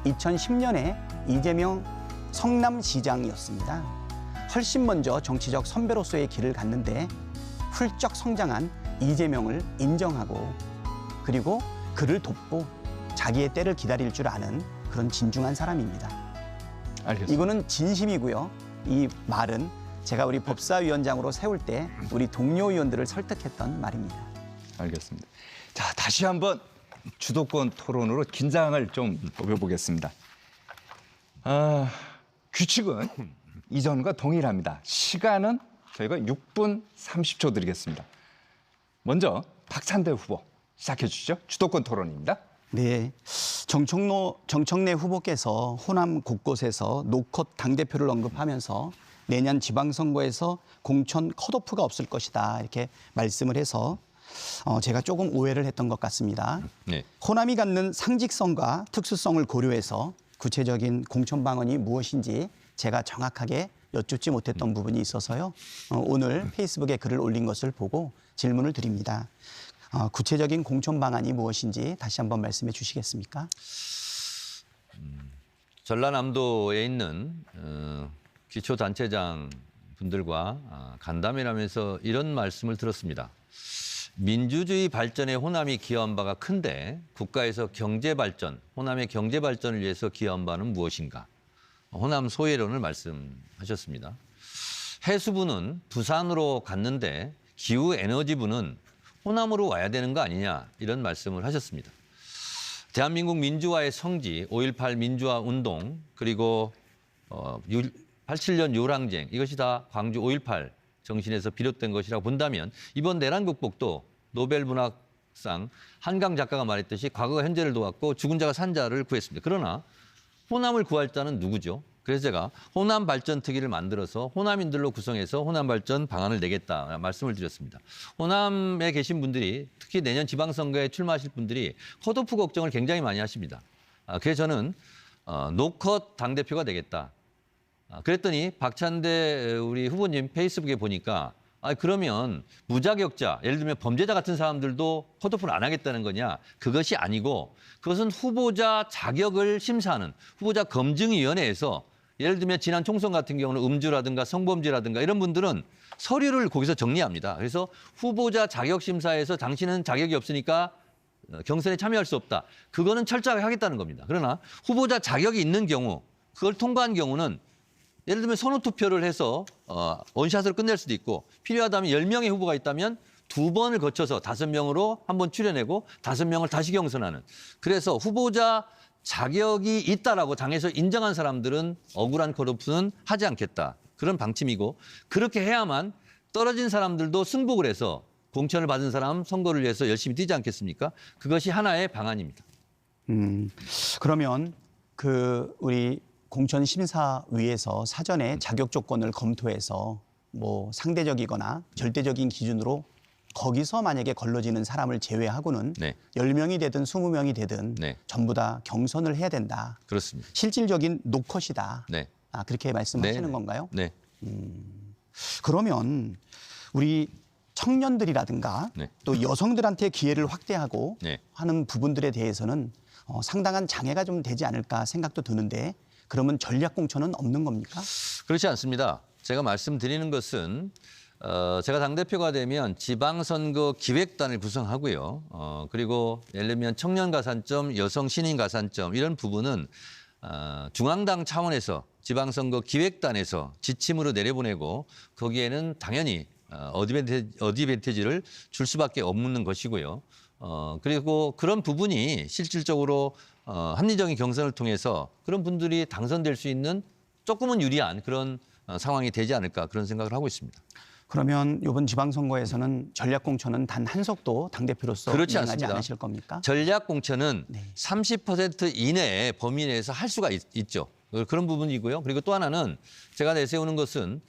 2010년에 이재명 성남시장이었습니다. 훨씬 먼저 정치적 선배로서의 길을 갔는데 훌쩍 성장한 이재명을 인정하고 그리고 그를 돕고 자기의 때를 기다릴 줄 아는 그런 진중한 사람입니다. 알겠습니다. 이거는 진심이고요. 이 말은 제가 우리 법사위원장으로 세울 때 우리 동료 의원들을 설득했던 말입니다. 알겠습니다. 자, 다시 한번 주도권 토론으로 긴장을 좀 뽑아보겠습니다. 규칙은 이전과 동일합니다. 시간은 저희가 6분 30초 드리겠습니다. 먼저 박찬대 후보 시작해 주시죠. 주도권 토론입니다. 네, 정청래 후보께서 호남 곳곳에서 노컷 당대표를 언급하면서 내년 지방선거에서 공천 컷오프가 없을 것이다 이렇게 말씀을 해서 제가 조금 오해를 했던 것 같습니다. 네. 호남이 갖는 상직성과 특수성을 고려해서 구체적인 공천 방안이 무엇인지 제가 정확하게 여쭙지 못했던 부분이 있어서요. 오늘 페이스북에 글을 올린 것을 보고 질문을 드립니다. 구체적인 공천 방안이 무엇인지 다시 한번 말씀해 주시겠습니까? 전라남도에 있는 기초단체장 분들과 간담회를 하면서 이런 말씀을 들었습니다. 민주주의 발전에 호남이 기여한 바가 큰데 국가에서 경제 발전, 호남의 경제 발전을 위해서 기여한 바는 무엇인가? 호남 소외론을 말씀하셨습니다. 해수부는 부산으로 갔는데 기후에너지부는 호남으로 와야 되는 거 아니냐 이런 말씀을 하셨습니다. 대한민국 민주화의 성지 5.18 민주화 운동 그리고 87년 요랑쟁 이것이 다 광주 5.18 정신에서 비롯된 것이라고 본다면 이번 내란 극복도 노벨 문학상 한강 작가가 말했듯이 과거가 현재를 도왔고 죽은 자가 산 자를 구했습니다. 그러나 호남을 구할 자는 누구죠? 그래서 제가 호남 발전 특위를 만들어서 호남인들로 구성해서 호남 발전 방안을 내겠다 말씀을 드렸습니다. 호남에 계신 분들이 특히 내년 지방선거에 출마하실 분들이 컷오프 걱정을 굉장히 많이 하십니다. 그래서 저는 노컷 당대표가 되겠다. 그랬더니 박찬대 우리 후보님 페이스북에 보니까 그러면 무자격자, 예를 들면 범죄자 같은 사람들도 컷오프를 안 하겠다는 거냐? 그것이 아니고 그것은 후보자 자격을 심사하는 후보자 검증위원회에서 예를 들면 지난 총선 같은 경우는 음주라든가 성범죄라든가 이런 분들은 서류를 거기서 정리합니다. 그래서 후보자 자격 심사에서 당신은 자격이 없으니까 경선에 참여할 수 없다. 그거는 철저하게 하겠다는 겁니다. 그러나 후보자 자격이 있는 경우 그걸 통과한 경우는 예를 들면 선호투표를 해서 원샷으로 끝낼 수도 있고 필요하다면 10명의 후보가 있다면 2번을 거쳐서 5명으로 한번 출연하고 5명을 다시 경선하는. 그래서 후보자 자격이 있다라고 당에서 인정한 사람들은 억울한 컷오프는 하지 않겠다. 그런 방침이고 그렇게 해야만 떨어진 사람들도 승복을 해서 공천을 받은 사람 선거를 위해서 열심히 뛰지 않겠습니까? 그것이 하나의 방안입니다. 그러면 우리 공천심사위에서 사전에 자격 조건을 검토해서 뭐 상대적이거나 절대적인 기준으로 거기서 만약에 걸러지는 사람을 제외하고는 네. 10명이 되든 20명이 되든 네. 전부 다 경선을 해야 된다. 그렇습니다. 실질적인 노컷이다. 네. 그렇게 말씀하시는 네. 건가요? 네. 그러면 우리 청년들이라든가 네. 또 여성들한테 기회를 확대하고 네. 하는 부분들에 대해서는 상당한 장애가 좀 되지 않을까 생각도 드는데 그러면 전략 공천은 없는 겁니까? 그렇지 않습니다. 제가 말씀드리는 것은 제가 당대표가 되면 지방선거 기획단을 구성하고요. 그리고 예를 들면 청년 가산점, 여성 신인 가산점 이런 부분은 중앙당 차원에서 지방선거 기획단에서 지침으로 내려보내고 거기에는 당연히 어드밴티지를 줄 수밖에 없는 것이고요. 그리고 그런 부분이 실질적으로 합리적인 경선을 통해서 그런 분들이 당선될 수 있는 조금은 유리한 그런 상황이 되지 않을까 그런 생각을 하고 있습니다. 그러면 이번 지방선거에서는 전략 공천은 단 한 석도 당대표로서 그렇지 이행하지 않습니다. 않으실 겁니까? 전략 공천은 네. 30% 이내의 범위 내에서 할 수가 있죠. 그런 부분이고요. 그리고 또 하나는 제가 내세우는 것은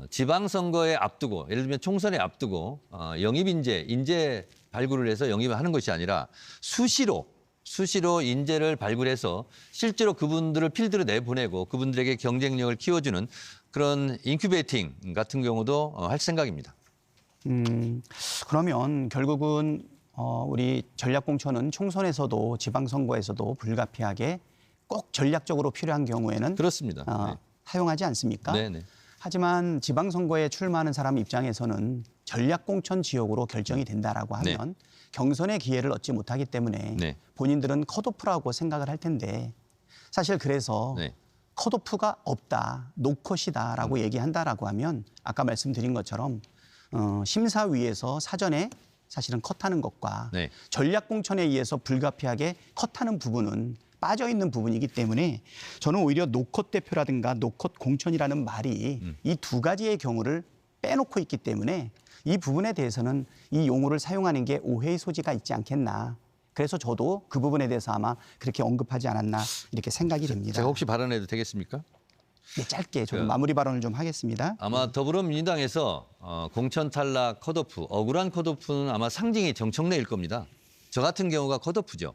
지방선거에 앞두고 예를 들면 총선에 앞두고 인재 발굴을 해서 영입을 하는 것이 아니라 수시로 인재를 발굴해서 실제로 그분들을 필드로 내보내고 그분들에게 경쟁력을 키워주는 그런 인큐베이팅 같은 경우도 할 생각입니다. 그러면 결국은 우리 전략 공천은 총선에서도 지방선거에서도 불가피하게 꼭 전략적으로 필요한 경우에는 그렇습니다. 네. 사용하지 않습니까? 네네. 하지만 지방선거에 출마하는 사람 입장에서는 전략 공천 지역으로 결정이 된다라고 하면 경선의 기회를 얻지 못하기 때문에 네. 본인들은 컷오프라고 생각을 할 텐데 사실 그래서 네. 컷오프가 없다, 노컷이다라고 얘기한다라고 하면 아까 말씀드린 것처럼 심사위에서 사전에 사실은 컷하는 것과 네. 전략 공천에 의해서 불가피하게 컷하는 부분은 빠져 있는 부분이기 때문에 저는 오히려 노컷 대표라든가 노컷 공천이라는 말이 이 두 가지의 경우를 빼놓고 있기 때문에 이 부분에 대해서는 이 용어를 사용하는 게 오해의 소지가 있지 않겠나. 그래서 저도 그 부분에 대해서 아마 그렇게 언급하지 않았나 이렇게 생각이 됩니다. 제가 혹시 발언해도 되겠습니까? 네, 짧게 저는 마무리 발언을 좀 하겠습니다. 아마 더불어민주당에서 공천 탈락 컷오프, 억울한 컷오프는 아마 상징이 정청래일 겁니다. 저 같은 경우가 컷오프죠.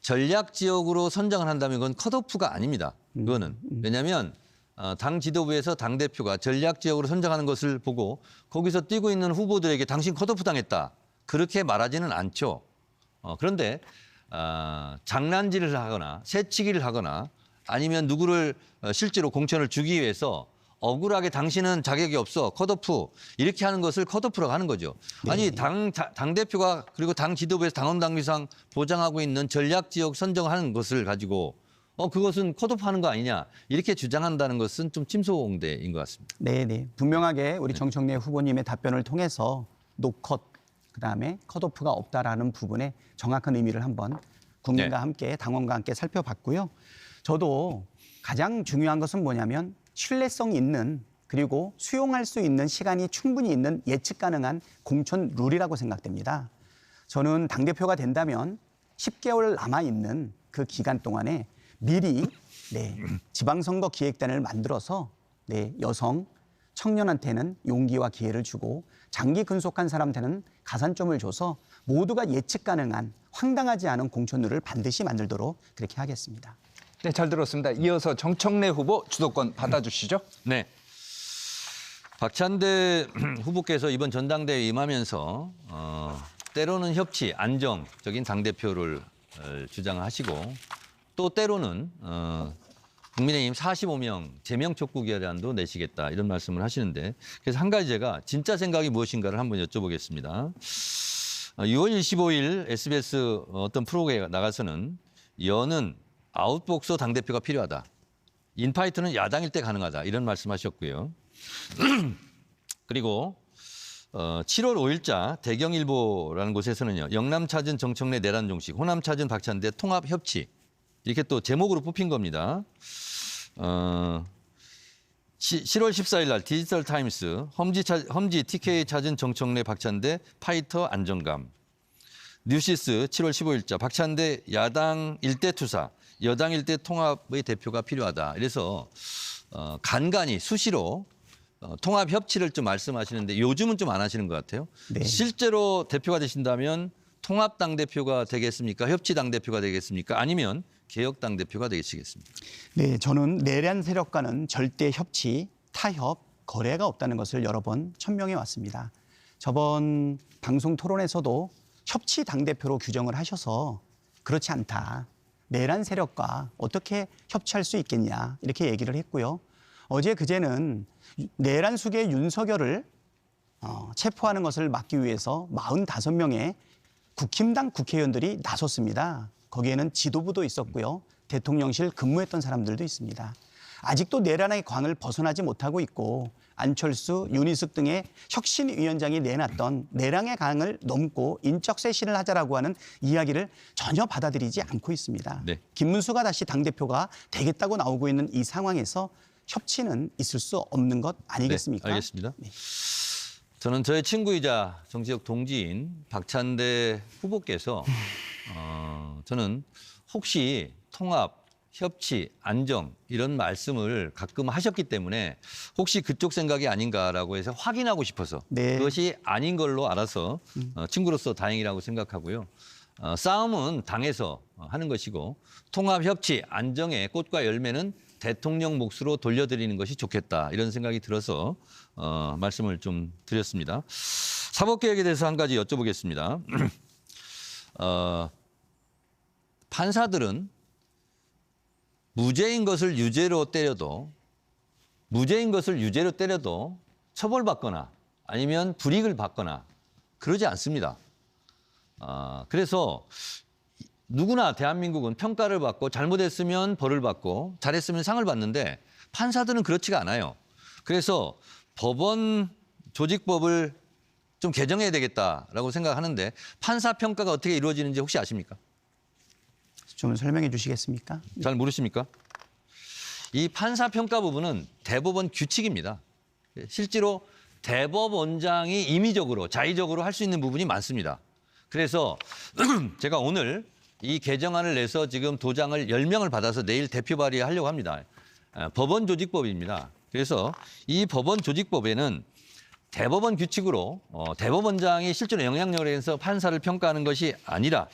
전략 지역으로 선정을 한다면 그건 컷오프가 아닙니다. 그거는. 왜냐하면 당 지도부에서 당대표가 전략 지역으로 선정하는 것을 보고 거기서 뛰고 있는 후보들에게 당신 컷오프 당했다. 그렇게 말하지는 않죠. 그런데 장난질을 하거나 새치기를 하거나 아니면 누구를 실제로 공천을 주기 위해서 억울하게 당신은 자격이 없어 컷오프 이렇게 하는 것을 컷오프라고 하는 거죠. 아니 당대표가 그리고 당 지도부에서 당헌당규상 보장하고 있는 전략지역 선정하는 것을 가지고 그것은 컷오프하는 거 아니냐 이렇게 주장한다는 것은 좀 침소공대인 것 같습니다. 네. 분명하게 우리 정청래 후보님의 답변을 통해서 노컷 그다음에 컷오프가 없다라는 부분에 정확한 의미를 한번 국민과 함께 당원과 함께 살펴봤고요. 저도 가장 중요한 것은 뭐냐면 신뢰성 있는 그리고 수용할 수 있는 시간이 충분히 있는 예측 가능한 공천 룰이라고 생각됩니다. 저는 당대표가 된다면 10개월 남아있는 그 기간 동안에 미리 지방선거 기획단을 만들어서 여성, 청년한테는 용기와 기회를 주고 장기 근속한 사람한테는 가산점을 줘서 모두가 예측 가능한 황당하지 않은 공천룰을 반드시 만들도록 그렇게 하겠습니다. 네, 잘 들었습니다. 이어서 정청래 후보 주도권 받아주시죠. 네. 박찬대 후보께서 이번 전당대회에 임하면서 때로는 협치, 안정적인 당대표를 주장하시고 또 때로는 국민의힘 45명 제명 촉구 결단도 내시겠다 이런 말씀을 하시는데 그래서 한 가지 제가 진짜 생각이 무엇인가를 한번 여쭤보겠습니다. 6월 25일 SBS 어떤 프로그램에 나가서는 여는 아웃복서 당대표가 필요하다. 인파이트는 야당일 때 가능하다. 이런 말씀하셨고요. 그리고 7월 5일자 대경일보라는 곳에서는요. 영남 찾은 정청래 내란 종식, 호남 찾은 박찬대 통합 협치 이렇게 또 제목으로 뽑힌 겁니다. 7월 14일 날 디지털 타임스 험지 TK 찾은 정청래 박찬대 파이터 안정감. 뉴시스 7월 15일자 박찬대 야당 일대 투사, 여당 일대 통합의 대표가 필요하다. 이래서 간간히 수시로 통합 협치를 좀 말씀하시는데 요즘은 좀 안 하시는 것 같아요. 네. 실제로 대표가 되신다면 통합 당대표가 되겠습니까? 협치 당대표가 되겠습니까? 아니면 개혁 당대표가 되시겠습니까? 네, 저는 내란 세력과는 절대 협치, 타협, 거래가 없다는 것을 여러 번 천명해 왔습니다. 저번 방송 토론에서도 협치 당대표로 규정을 하셔서 그렇지 않다. 내란 세력과 어떻게 협치할 수 있겠냐 이렇게 얘기를 했고요. 어제 그제는 내란 수계 윤석열을 체포하는 것을 막기 위해서 45명의 국힘당 국회의원들이 나섰습니다. 거기에는 지도부도 있었고요. 대통령실 근무했던 사람들도 있습니다. 아직도 내란의 광을 벗어나지 못하고 있고 안철수, 윤희숙 등의 혁신위원장이 내놨던 내란의 강을 넘고 인적 쇄신을 하자라고 하는 이야기를 전혀 받아들이지 않고 있습니다. 네. 김문수가 다시 당대표가 되겠다고 나오고 있는 이 상황에서 협치는 있을 수 없는 것 아니겠습니까? 네, 알겠습니다. 저는 저의 친구이자 정치적 동지인 박찬대 후보께서 저는 혹시 통합, 협치, 안정 이런 말씀을 가끔 하셨기 때문에 혹시 그쪽 생각이 아닌가라고 해서 확인하고 싶어서 네. 그것이 아닌 걸로 알아서 친구로서 다행이라고 생각하고요. 싸움은 당에서 하는 것이고 통합, 협치, 안정의 꽃과 열매는 대통령 몫으로 돌려드리는 것이 좋겠다 이런 생각이 들어서 말씀을 좀 드렸습니다. 사법개혁에 대해서 한 가지 여쭤보겠습니다. 판사들은 무죄인 것을 유죄로 때려도 처벌받거나 아니면 불이익을 받거나 그러지 않습니다. 그래서 누구나 대한민국은 평가를 받고 잘못했으면 벌을 받고 잘했으면 상을 받는데 판사들은 그렇지가 않아요. 그래서 법원 조직법을 좀 개정해야 되겠다라고 생각하는데 판사 평가가 어떻게 이루어지는지 혹시 아십니까? 좀 설명해 주시겠습니까? 잘 모르십니까? 이 판사 평가 부분은 대법원 규칙입니다. 실제로 대법원장이 임의적으로 자의적으로 할 수 있는 부분이 많습니다. 그래서 제가 오늘 이 개정안을 내서 지금 도장을 10명을 받아서 내일 대표 발의하려고 합니다. 법원 조직법입니다. 그래서 이 법원 조직법에는 대법원 규칙으로 대법원장이 실제로 영향력을 해서 판사를 평가하는 것이 아니라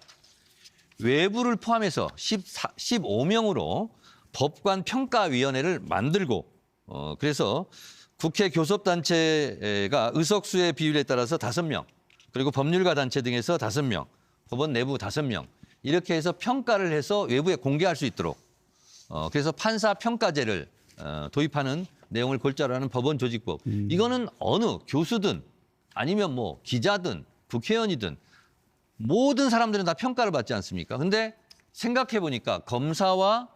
외부를 포함해서 15명으로 법관 평가위원회를 만들고 그래서 국회 교섭단체가 의석수의 비율에 따라서 5명 그리고 법률가 단체 등에서 5명 법원 내부 5명 이렇게 해서 평가를 해서 외부에 공개할 수 있도록 그래서 판사 평가제를 도입하는 내용을 골자로 하는 법원 조직법. 이거는 어느 교수든 아니면 뭐 기자든 국회의원이든 모든 사람들은 다 평가를 받지 않습니까? 근데 생각해 보니까 검사와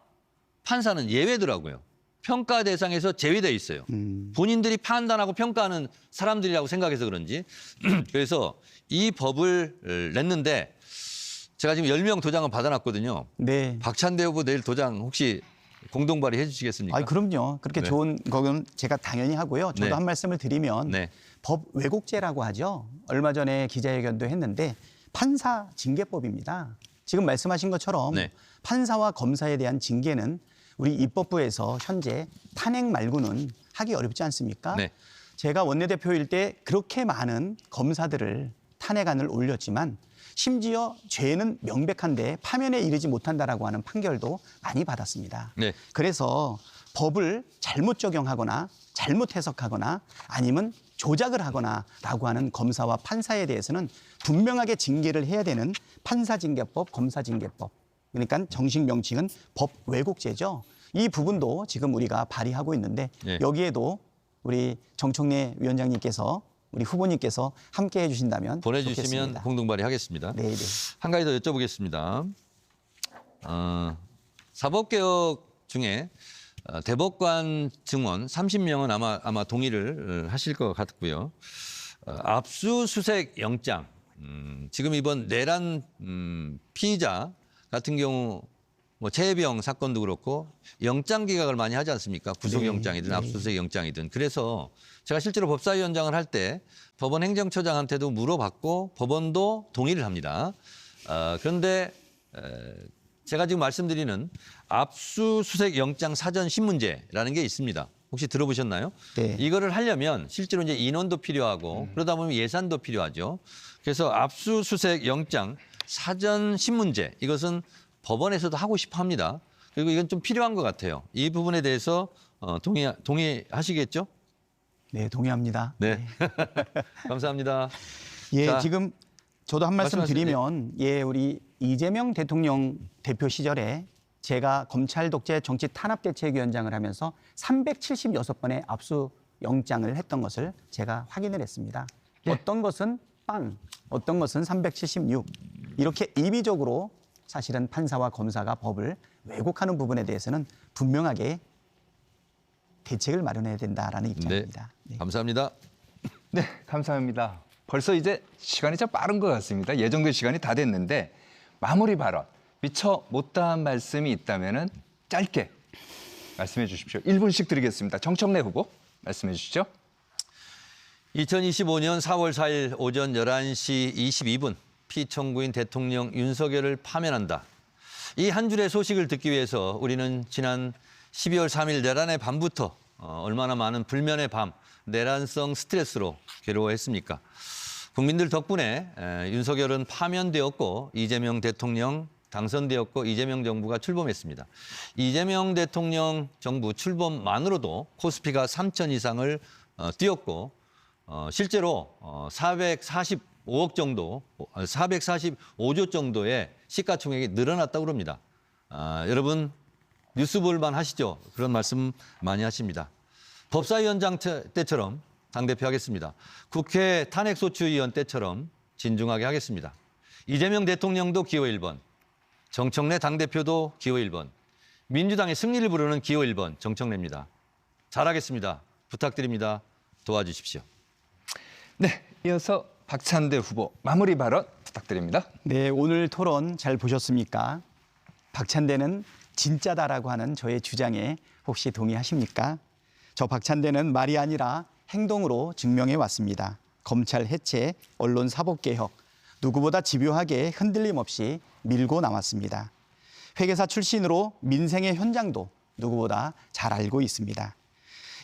판사는 예외더라고요. 평가 대상에서 제외돼 있어요. 본인들이 판단하고 평가하는 사람들이라고 생각해서 그런지. 그래서 이 법을 냈는데 제가 지금 10명 도장을 받아놨거든요. 네. 박찬대 후보 내일 도장 혹시 공동 발의해 주시겠습니까? 아, 그럼요. 그렇게 네. 좋은 거는 제가 당연히 하고요. 저도 네. 한 말씀을 드리면 네. 법 왜곡죄라고 하죠. 얼마 전에 기자회견도 했는데 판사 징계법입니다. 지금 말씀하신 것처럼 네. 판사와 검사에 대한 징계는 우리 입법부에서 현재 탄핵 말고는 하기 어렵지 않습니까? 네. 제가 원내대표일 때 그렇게 많은 검사들을 탄핵안을 올렸지만 심지어 죄는 명백한데 파면에 이르지 못한다라고 하는 판결도 많이 받았습니다. 네. 그래서 법을 잘못 적용하거나 잘못 해석하거나 아니면 조작을 하거나라고 하는 검사와 판사에 대해서는 분명하게 징계를 해야 되는 판사징계법, 검사징계법. 그러니까 정식 명칭은 법 왜곡죄죠. 이 부분도 지금 우리가 발의하고 있는데 네. 여기에도 우리 정청래 위원장님께서 우리 후보님께서 함께해 주신다면 보내주시면 좋겠습니다. 공동 발의하겠습니다. 네, 네. 한 가지 더 여쭤보겠습니다. 사법개혁 중에 대법관 증원 30명은 아마 동의를 하실 것 같고요. 압수수색 영장, 지금 이번 내란 피의자 같은 경우 뭐 최혜병 사건도 그렇고 영장 기각을 많이 하지 않습니까? 구속영장이든 네. 압수수색 영장이든. 그래서 제가 실제로 법사위원장을 할 때 법원 행정처장한테도 물어봤고 법원도 동의를 합니다. 그런데 제가 지금 말씀드리는 압수수색 영장 사전 신문제라는 게 있습니다. 혹시 들어보셨나요? 네. 이거를 하려면 실제로 이제 인원도 필요하고 그러다 보면 예산도 필요하죠. 그래서 압수수색 영장 사전 신문제 이것은 법원에서도 하고 싶어 합니다. 그리고 이건 좀 필요한 것 같아요. 이 부분에 대해서 동의하시겠죠? 네, 동의합니다. 네. 감사합니다. 예, 자, 지금 저도 한 말씀 말씀하세요. 드리면, 예, 우리 이재명 대통령 대표 시절에 제가 검찰 독재 정치 탄압 대책위원장을 하면서 376번의 압수 영장을 했던 것을 제가 확인을 했습니다. 예. 어떤 것은 빵, 어떤 것은 376. 이렇게 임의적으로 사실은 판사와 검사가 법을 왜곡하는 부분에 대해서는 분명하게 대책을 마련해야 된다라는 입장입니다. 네. 감사합니다. 네, 감사합니다. 벌써 이제 시간이 좀 빠른 것 같습니다. 예정된 시간이 다 됐는데 마무리 발언, 미처 못다한 말씀이 있다면 짧게 말씀해 주십시오. 1분씩 드리겠습니다. 정청래 후보 말씀해 주시죠. 2025년 4월 4일 오전 11시 22분 피청구인 대통령 윤석열을 파면한다. 이 한 줄의 소식을 듣기 위해서 우리는 지난 12월 3일 내란의 밤부터 얼마나 많은 불면의 밤, 내란성 스트레스로 괴로워했습니까? 국민들 덕분에 윤석열은 파면되었고 이재명 대통령 당선되었고 이재명 정부가 출범했습니다. 이재명 대통령 정부 출범만으로도 코스피가 3천 이상을 뛰었고 실제로 445억 정도, 445조 정도의 시가총액이 늘어났다고 합니다. 여러분 뉴스 볼만 하시죠? 그런 말씀 많이 하십니다. 법사위원장 때처럼 당대표 하겠습니다. 국회 탄핵소추위원 때처럼 진중하게 하겠습니다. 이재명 대통령도 기호 1번, 정청래 당대표도 기호 1번, 민주당의 승리를 부르는 기호 1번 정청래입니다. 잘하겠습니다. 부탁드립니다. 도와주십시오. 네, 이어서 박찬대 후보 마무리 발언 부탁드립니다. 네, 오늘 토론 잘 보셨습니까? 박찬대는 진짜다라고 하는 저의 주장에 혹시 동의하십니까? 저 박찬대는 말이 아니라 행동으로 증명해 왔습니다. 검찰 해체, 언론 사법개혁, 누구보다 집요하게 흔들림 없이 밀고 나왔습니다. 회계사 출신으로 민생의 현장도 누구보다 잘 알고 있습니다.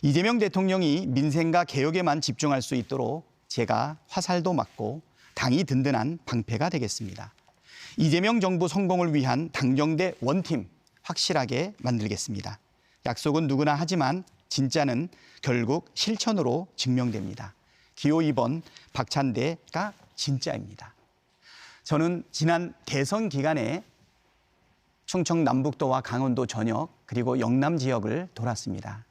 이재명 대통령이 민생과 개혁에만 집중할 수 있도록 제가 화살도 맞고 당이 든든한 방패가 되겠습니다. 이재명 정부 성공을 위한 당정대 원팀 확실하게 만들겠습니다. 약속은 누구나 하지만 진짜는 결국 실천으로 증명됩니다. 기호 2번 박찬대가 진짜입니다. 저는 지난 대선 기간에 충청 남북도와 강원도 전역 그리고 영남 지역을 돌았습니다.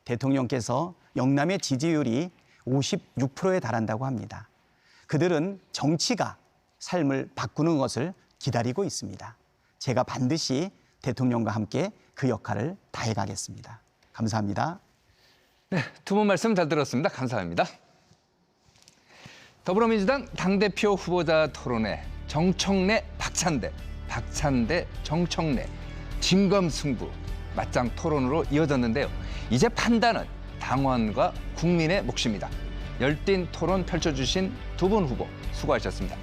대통령께서 영남의 지지율이 56%에 달한다고 합니다. 그들은 정치가 삶을 바꾸는 것을 기다리고 있습니다. 제가 반드시 대통령과 함께 그 역할을 다해가겠습니다. 감사합니다. 네, 두 분 말씀 잘 들었습니다. 감사합니다. 더불어민주당 당대표 후보자 토론회 정청래 박찬대, 박찬대 정청래 진검승부 맞짱 토론으로 이어졌는데요. 이제 판단은 당원과 국민의 몫입니다. 열띤 토론 펼쳐주신 두 분 후보 수고하셨습니다.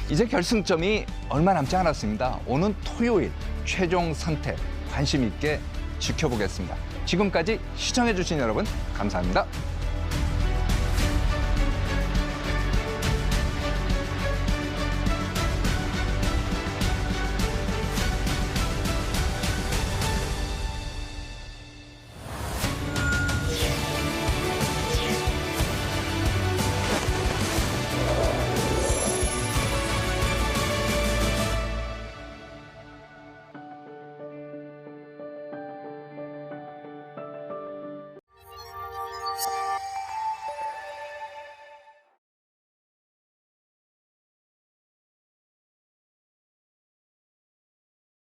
이제 결승점이 얼마 남지 않았습니다. 오는 토요일 최종 선택 관심 있게 지켜보겠습니다. 지금까지 시청해주신 여러분 감사합니다.